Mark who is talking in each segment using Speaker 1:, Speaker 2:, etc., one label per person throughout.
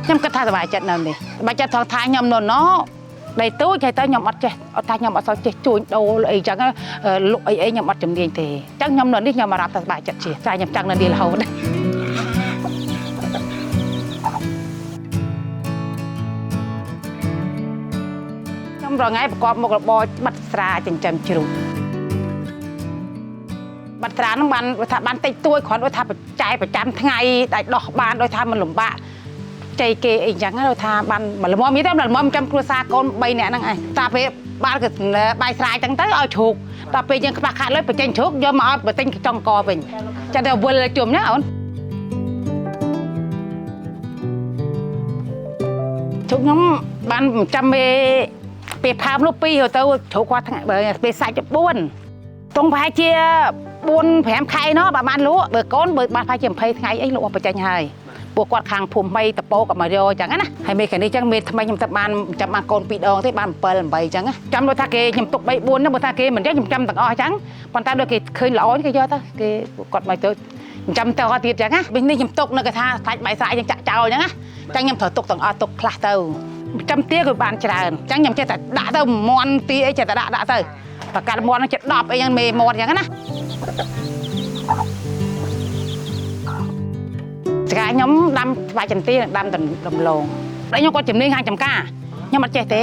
Speaker 1: ខ្ញុំគិតថាសប្បាយចិត្តនៅនេះបើចិត្តថងថាខ្ញុំនៅដៃទូចហើយទៅខ្ញុំអត់ចេះអត់ថាខ្ញុំអត់សូវចេះជួញដូរអីចឹងលក់អីខ្ញុំអត់ជំនាញទេអញ្ចឹងខ្ញុំនៅនេះខ្ញុំអារម្មណ៍ថាសប្បាយចិត្តជាតែខ្ញុំចង់នៅនេះរហូតខ្ញុំរងថ្ងៃប្រកបមុខរបរបាត់ស្រាចិញ្ចឹមជ្រូកបាត់ស្រាហ្នឹងបានថាបានតិចតួចគ្រាន់ថាបច្ច័យប្រចាំថ្ងៃដែលដោះបានដោយថាมันលំបាកចៃគេអីចឹងទៅថាបានល្មមមានតែល្មមចាំគ្រួសារកូន3នាក់ហ្នឹងឯងតាពេលបានក៏បាយស្រាយចឹងទៅឲ្យជ្រូកដល់ពេលយើងខ្វះខាតលុយបញ្ចេញជ្រូកយកមកឲ្យបញ្ចេញចុងកវិញចាំតែវិលជុំណាអូនជ្រូកខ្ញុំបានចាំពេលផើមនោះ2ទៅជ្រូកគាត់ថ្ងៃពេលសាច់ទៅ4តុងប្រហែលជា4-5 ខែនោះបានលក់បើកូនបើបានប្រហែលជា20ថ្ងៃអីលក់បញ្ចេញហើយពួកគាត់ខាងភូមិតពោក៏មកយកអញ្ចឹងណាហើយមេកានេះអញ្ចឹងមេថ្មីខ្ញុំទៅបានចាំបានកូន2ដងទេបាន7 8អញ្ចឹងចាំដូចថាគេខ្ញុំទុក3 4ហ្នឹងបើថាគេមិនចឹងខ្ញុំចាំទាំងអស់អញ្ចឹងប៉ុន្តែដូចគេឃើញល្អគេយកទៅគេគាត់មកទៅចាំទៅអត់ទៀតអញ្ចឹងណាវិញនេះខ្ញុំទុកនៅគេថាខ្លាច់បាយស្រាយអញ្ចឹងចាក់ចោលអញ្ចឹងណាអញ្ចឹងខ្ញុំត្រូវទុកទាំងអស់ទុកខ្លះទៅចាំទាក៏បានច្រើនអញ្ចឹងខ្ញុំចេះតែដាក់ទៅមន់ទីអីចេះតែដាក់ទៅប្រកាសមន់នឹងចិត្ត10អីយ៉ាងមេមន់អញ្ចឹងណាស្កាខ្ញុំដាំស្វាយចន្ទីដាំដំឡូងតែខ្ញុំគាត់ជំនាញខាងចំការខ្ញុំអត់ចេះទេ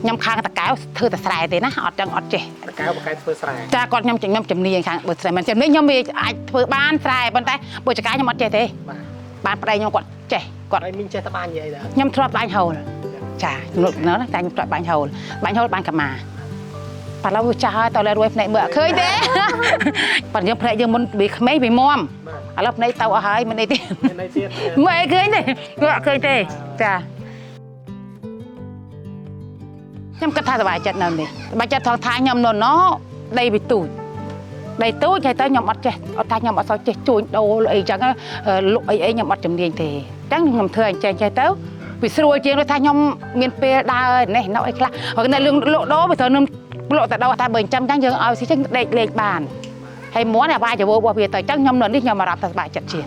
Speaker 1: ខ្ញុំខាងតកែវធ្វើតែស្រែទេណាអត់ចឹងអត់ចេះតកែវបកែធ្វើស្រែចាគាត់ខ្ញុំជំនាញខាងបើស្រែមិនជំនាញខ្ញុំអាចធ្វើបានស្រែប៉ុន្តែបើចកាខ្ញុំអត់ចេះទេបានប្តីខ្ញុំគាត់ចេះគាត់ឲ្យមីងចេះតែបាញ់និយាយដែរខ្ញុំធ្លាប់បាញ់ហូលចានោះណាតែខ្ញុំធ្លាប់បាញ់ហូលបាញ់កាម៉ាប៉ាឡូវចាស់ហើយតើលើរួយភ្នែកមើលអត់ឃើញទេប៉ាយើងភ្នែកយើងមុនវាក្មេងវាមមឥឡូវភ្នែកទៅអស់ហើយមិនអីទេមើលអីឃើញទេអត់ឃើញទេចាខ្ញុំគិតថាសប្បាយចិត្តនៅនេះសប្បាយចិត្តថងថាខ្ញុំនៅដីវាទូចហើយទៅខ្ញុំអត់ចេះអត់ថាខ្ញុំអត់សូវចេះជួញដូរអីចឹងលក់អីខ្ញុំអត់ជំនាញទេអញ្ចឹងខ្ញុំធ្វើអញ្ចឹងចេះទៅវាស្រួលជាងដូចថាខ្ញុំមានពេលដើរនេះនៅអីខ្លះហើយនៅលក់ដូរវាត្រូវនឹងលក់តែដល់ថាបើចាំចឹងយើងឲ្យស៊ីចឹងដេកលេខបានហើយមួនអាវាយចវោរបស់វាទៅចឹងខ្ញុំនៅនេះខ្ញុំអារម្មណ៍ថាសប្បាយចិត្តជាង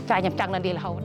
Speaker 1: ចាខ្ញុំចង់នៅនេះរហូត